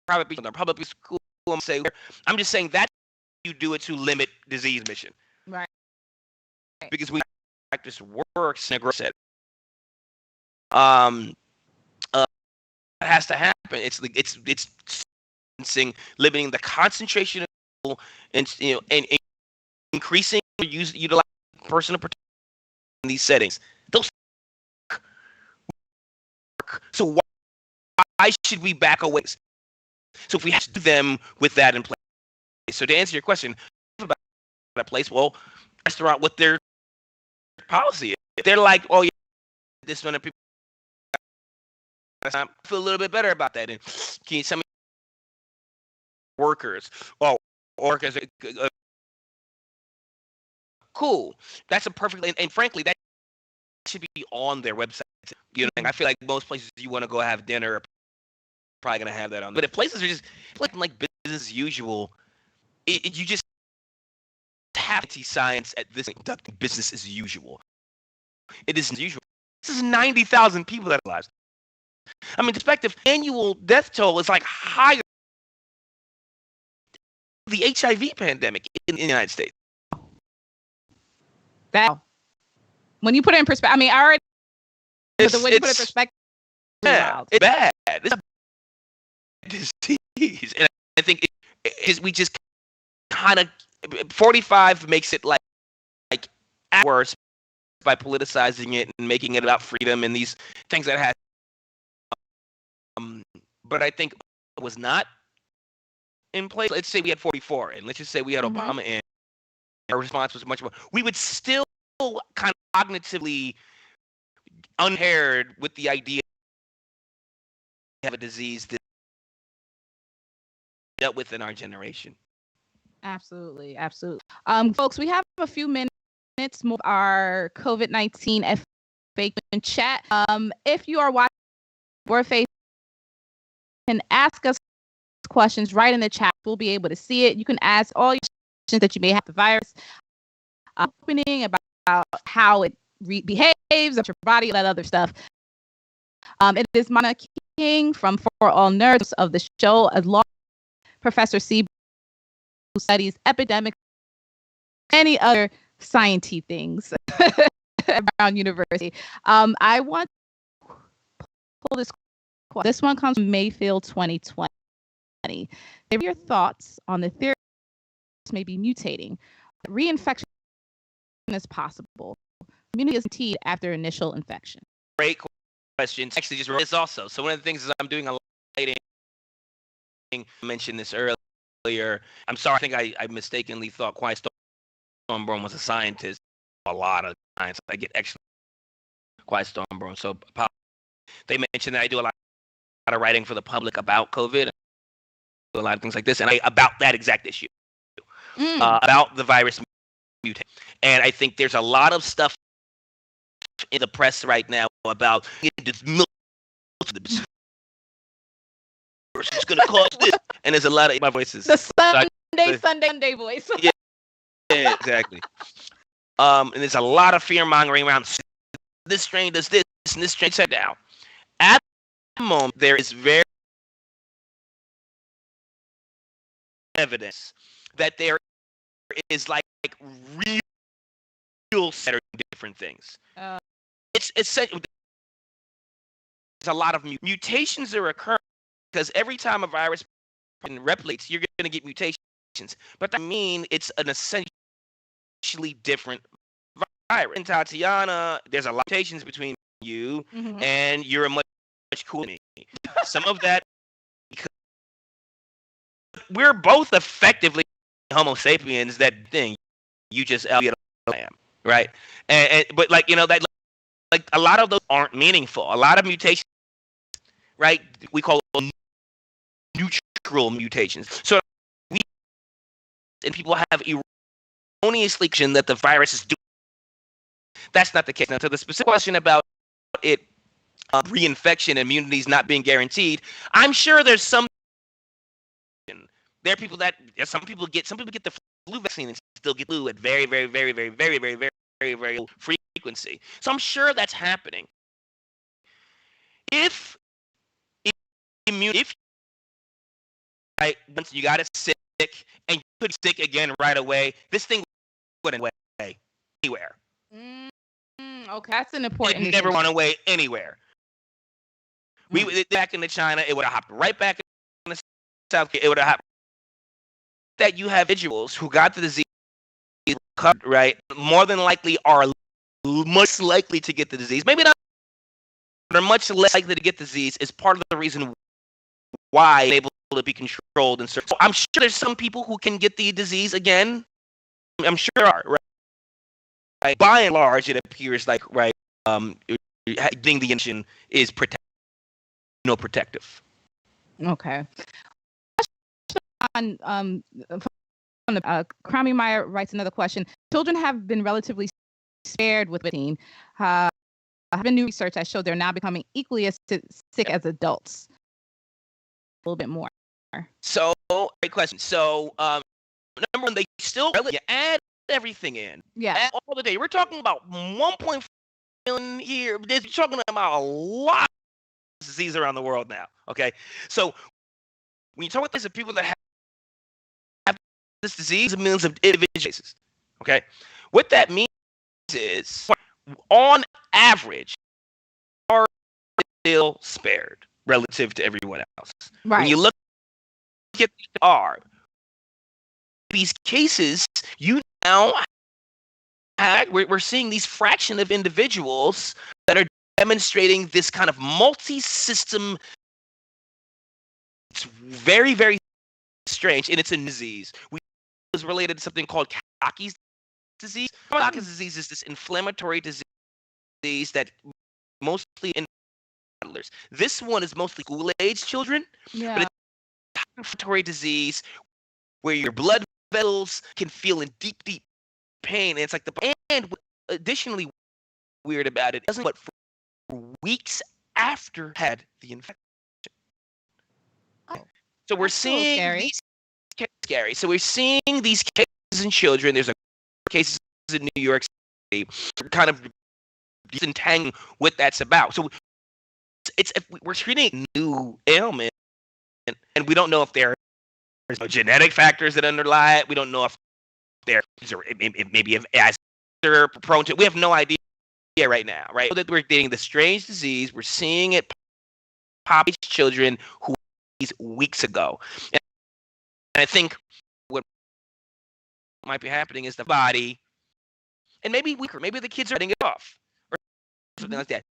private, some are public school. I'm just saying that you do it to limit disease transmission, right? Because we practice works in a group setting. It has to happen. It's limiting the concentration of people, and increasing utilizing personal protection in these settings. Those work. So why should we back away? So if we have to do them with that in place. So to answer your question about that place, well, restaurant, what their policy is. They're like, oh yeah, this one of people. I feel a little bit better about that. And can you tell me workers? Oh, workers. Cool. That's a perfect, and frankly, that should be on their website. You know, I feel like most places you want to go have dinner are probably gonna have that on. But if places are just like business as usual, you just have to science at this conducting business as usual. It isn't usual. This is 90,000 people that are lives. I mean, perspective, annual death toll is like higher than the HIV pandemic in the United States. That when you put it in perspective, I mean, I already. But the way you put it in perspective, it's bad. It's a disease, and I think we just kind of 45 makes it like worse by politicizing it and making it about freedom and these things that have. But I think it was not in place. Let's say we had 44, and let's just say we had Obama in. Our response was much more. We would still kind of cognitively unpaired with the idea we have a disease that dealt with in our generation. Absolutely. Folks, we have a few minutes more of our COVID-19 FAQ chat. If you are watching or face, can ask us questions right in the chat. We'll be able to see it. You can ask all your questions that you may have the virus, opening about how it behaves of your body, that other stuff. It is Mana King from For All Nerds of the show, as long as Professor C, who studies epidemics, any other science-y things around university. I want to pull this question. This one comes from Mayfield 2020. Give your thoughts on the theory may be mutating. Reinfection is possible. Immunity is guaranteed after initial infection. Great question. Actually, just wrote this also. So one of the things is I'm doing a lighting. I mentioned this earlier. I'm sorry. I think I mistakenly thought Quiet Stormborn was a scientist. A lot of science. I get extra Quiet Stormborn. So they mentioned that I do a lot of writing for the public about COVID, a lot of things like this, and about that exact issue, about the virus mutation. And I think there's a lot of stuff in the press right now about this milk. It's going to cause this, and there's a lot of my voices. The Sunday voice. Yeah, exactly. And there's a lot of fear mongering around. This strain does this, and this strain set down. At the moment, there is very evidence that there is like real set of different things. It's there's a lot of mutations are occurring because every time a virus replicates, you're going to get mutations. But that means it's an essentially different virus. In Tatiana, there's a lot of mutations between you and you're a much cooler than me. Some of that because we're both effectively Homo sapiens. That thing you just right? And but like that. Like a lot of those aren't meaningful. A lot of mutations, right? We call them neutral mutations. So people have erroneously claimed that the virus is doing. That's not the case. Now, to the specific question about it, reinfection, immunities not being guaranteed, I'm sure there's some. There are people that some people get the flu vaccine and still get flu at very, very, very, very, very, very, very, very, very frequent frequency. So I'm sure that's happening. If once you got it sick and you could sick again right away, this thing wouldn't away anywhere. Okay, that's an important. It never went away anywhere. Back into China, it would have hopped right back in the South. It would have happened. That you have individuals who got the disease, right, more than likely are much likely to get the disease. Maybe not, but are much less likely to get the disease is part of the reason why it's able to be controlled. And so I'm sure there's some people who can get the disease again. I'm sure there are, right? By and large, it appears like, right, getting the injection is protective. Okay. Crami Meyer writes another question. Children have been relatively spared with vaccine. Have been new research that showed they're now becoming equally as sick as adults. A little bit more. So, great question. So, number one, they still add everything in. Yeah. Add all the day. We're talking about 1.4 million here. We're talking about a lot of disease around the world now. Okay. So, when you talk about these people that have this disease, millions of individuals. Okay. What that means is, on average, are still spared relative to everyone else. Right. When you look at these cases, you now we're seeing these fraction of individuals that are demonstrating this kind of multi-system. It's very, very strange, and it's a disease. It was related to something called Kaki's disease. Kaki's disease is this inflammatory disease that mostly in toddlers. This one is mostly school-age children. Yeah. But it's an inflammatory disease where your blood vessels can feel in deep, deep pain. And it's like and additionally weird about it isn't but for weeks after had the infection. Oh, so we're seeing these scary. So we're seeing these cases in children. There's cases in New York City. Kind of disentangling what that's about. So we're treating a new ailment, and we don't know if there's genetic factors that underlie it. We don't know if it maybe as they're prone to. We have no idea right now, right? So that we're getting the strange disease. We're seeing it pop children who these weeks ago, and I think what might be happening is the body, and maybe weaker, maybe the kids are getting it off, or something like that.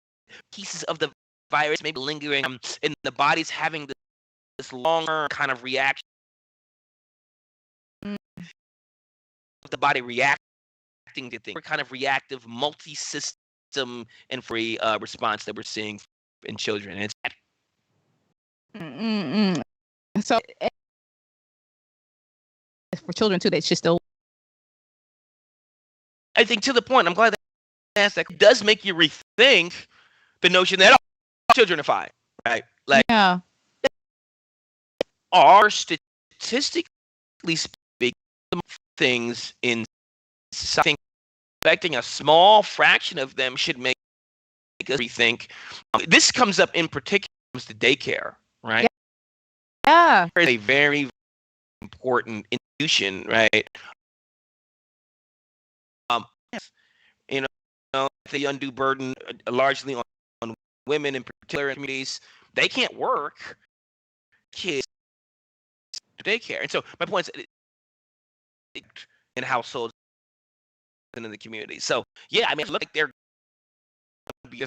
Pieces of the virus maybe lingering, and the body's having this long-term kind of reaction. The body reacting to things. We're kind of reactive, multi-system and free response that we're seeing in children. And it's so for children too, they should still. I think to the point, I'm glad that asked that. It does make you rethink the notion that children are fine, right? Like, yeah, are statistically speaking things in society, affecting a small fraction of them should make us rethink. This comes up in particular to daycare, right? Yeah. It's a very important institution, right? You know, the undue burden largely on women in particular in communities. They can't work. Kids to daycare, and so my point is in households and in the community. So yeah, I mean, look like there's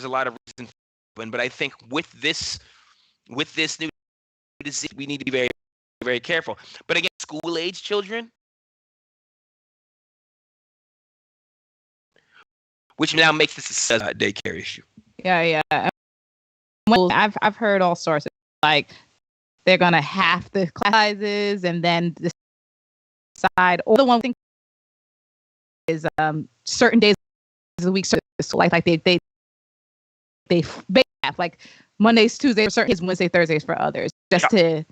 a lot of reasons, but I think with this new disease, we need to be very, very careful. But again, school-age children, which now makes this a daycare issue. Yeah. Well, I've heard all sorts of, like, they're gonna half the class sizes and then decide, or the one thing is certain days of the week, so like they have like Mondays, Tuesdays for certain days, Wednesday, Thursdays for others, just to,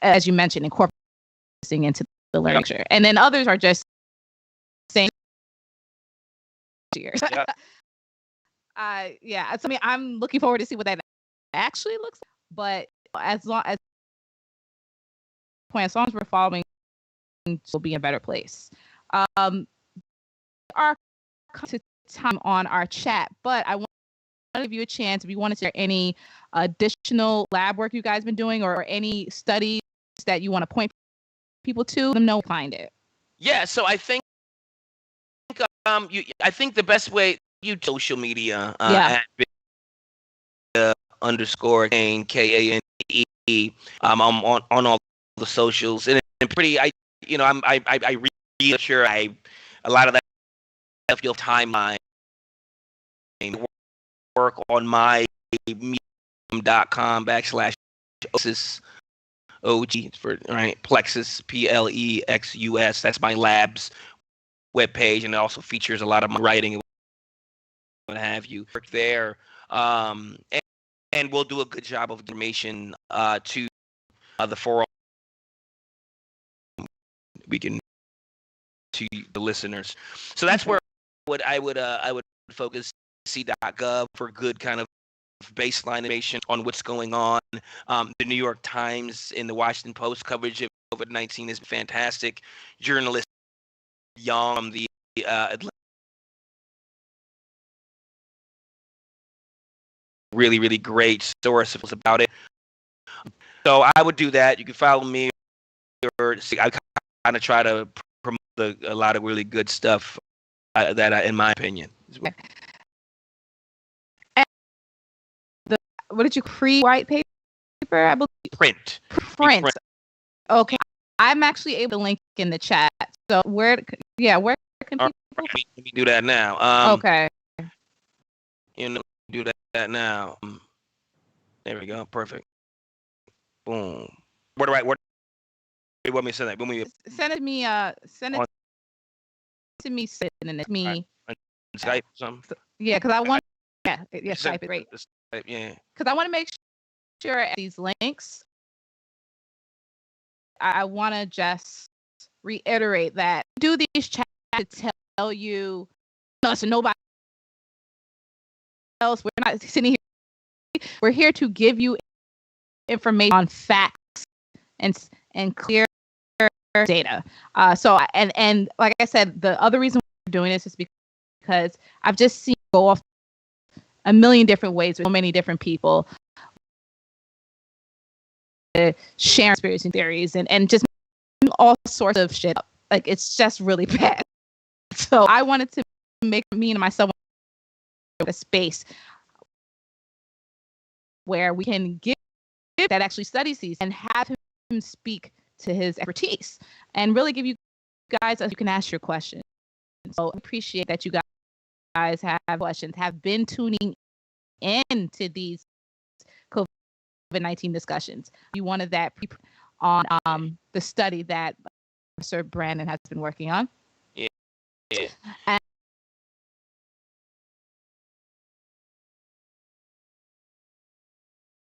as you mentioned, incorporating into the lecture. And then others are just saying years. Yeah. So I mean, I'm looking forward to see what that actually looks like. But as long as we're following, we'll be in a better place. Our to time on our chat, but I want to give you a chance if you want to share any additional lab work you guys been doing or any studies that you want to point people to. Let them know, find it. Yeah. So I think I think the best way you social media at underscore Kane Kane. I'm on all the socials and pretty. I really sure a lot of that stuff you'll timeline work on my medium.com/osis OG for right Plexus Plexus. That's my lab's webpage, and it also features a lot of my writing and what have you. Work there, and we'll do a good job of information to the forum. We can to the listeners. So that's where I would focus c.gov for good kind of baseline information on what's going on. The New York Times and the Washington Post coverage of COVID-19 is fantastic. Journalists Young, the really great source about it. So I would do that. You can follow me, or see, I kind of try to promote a lot of really good stuff that, in my opinion. What did you white paper? I believe Print. Okay, I'm actually able to link in the chat. So where can people? Let me do that now. Okay. Do that now. There we go. Perfect. Boom. Where do you want me to send that? Send it to me. Send it to me. Send it to me. On Skype or something. Yeah, because I want. Yeah, Skype is great. Yeah. Because I want to make sure these links. I want to just reiterate that do these chats to tell you, us and nobody else. We're not sitting here. We're here to give you information on facts and clear data. So and like I said, the other reason we're doing this is because I've just seen go off a million different ways with so many different people sharing conspiracy theories and just all sorts of shit up. Like it's just really bad. So I wanted to make me and myself a space where we can give that actually studies these and have him speak to his expertise and really give you guys you can ask your questions. So I appreciate that you guys have questions, have been tuning in to these COVID-19 discussions. You wanted that on the study that Professor Brandon has been working on. Yeah.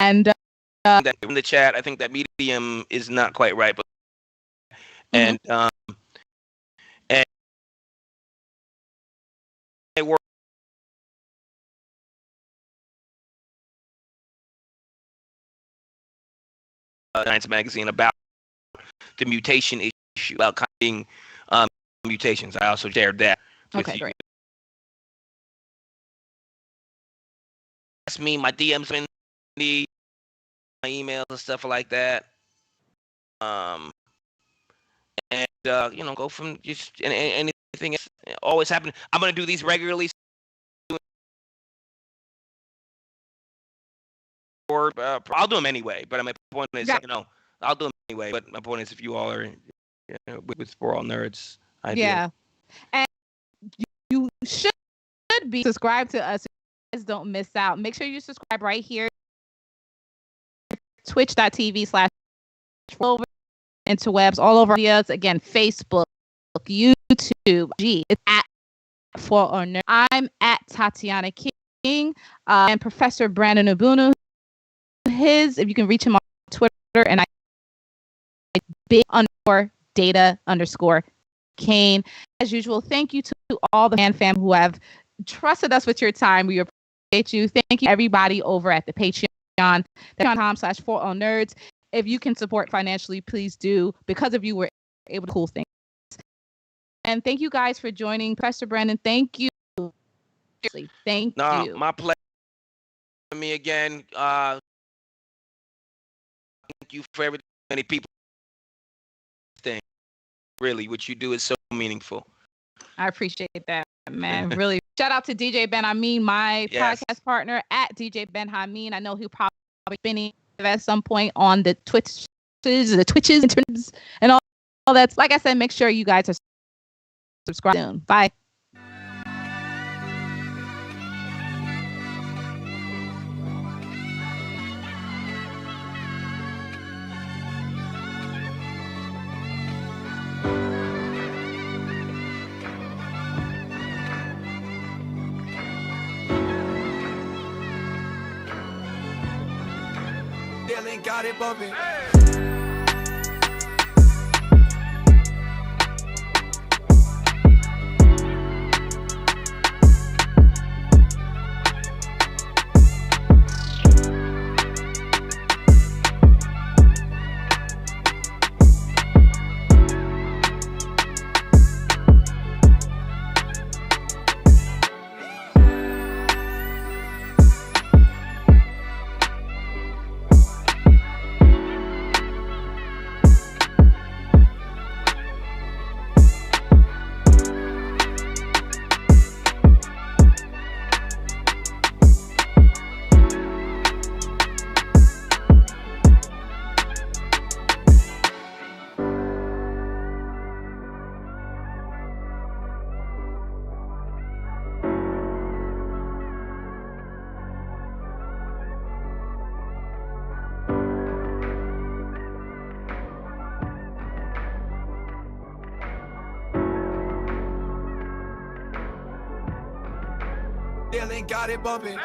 And in the chat, I think that medium is not quite right, but and I work Science magazine about the mutation issue, about cutting mutations. I also shared that with you. Great. That's me, my DMs, my emails and stuff like that. And go from just anything else always happening. I'm gonna do these regularly. Or I'll do them anyway. But my point is, I'll do them anyway. But my point is, if you all are, with For All Nerds, and you should be subscribed to us. Guys, don't miss out. Make sure you subscribe right here. Twitch.tv/over interwebs, all over videos. Again, Facebook, YouTube. It's at For All Nerds. I'm at Tatiana King and Professor Brandon Ogbunu. If you can reach him on Twitter, and I big_data_Kane. As usual, thank you to all the fam who have trusted us with your time. We you. Thank you everybody over at the Patreon, patreon.com/4onerds. If you can support financially, please do. Because of you, we're able to cool things. And thank you guys for joining. Pastor Brandon, thank you. Thank you. My pleasure. Me again. Thank you for everything. Many people think really what you do is so meaningful. I appreciate that, man. Really. Shout out to DJ Ben Hameen, my podcast partner at DJ Ben Hameen. I know he'll probably be at some point on the Twitches, and all that's. Like I said, make sure you guys are subscribed soon. Bye. Got it bumping. Got it bumping.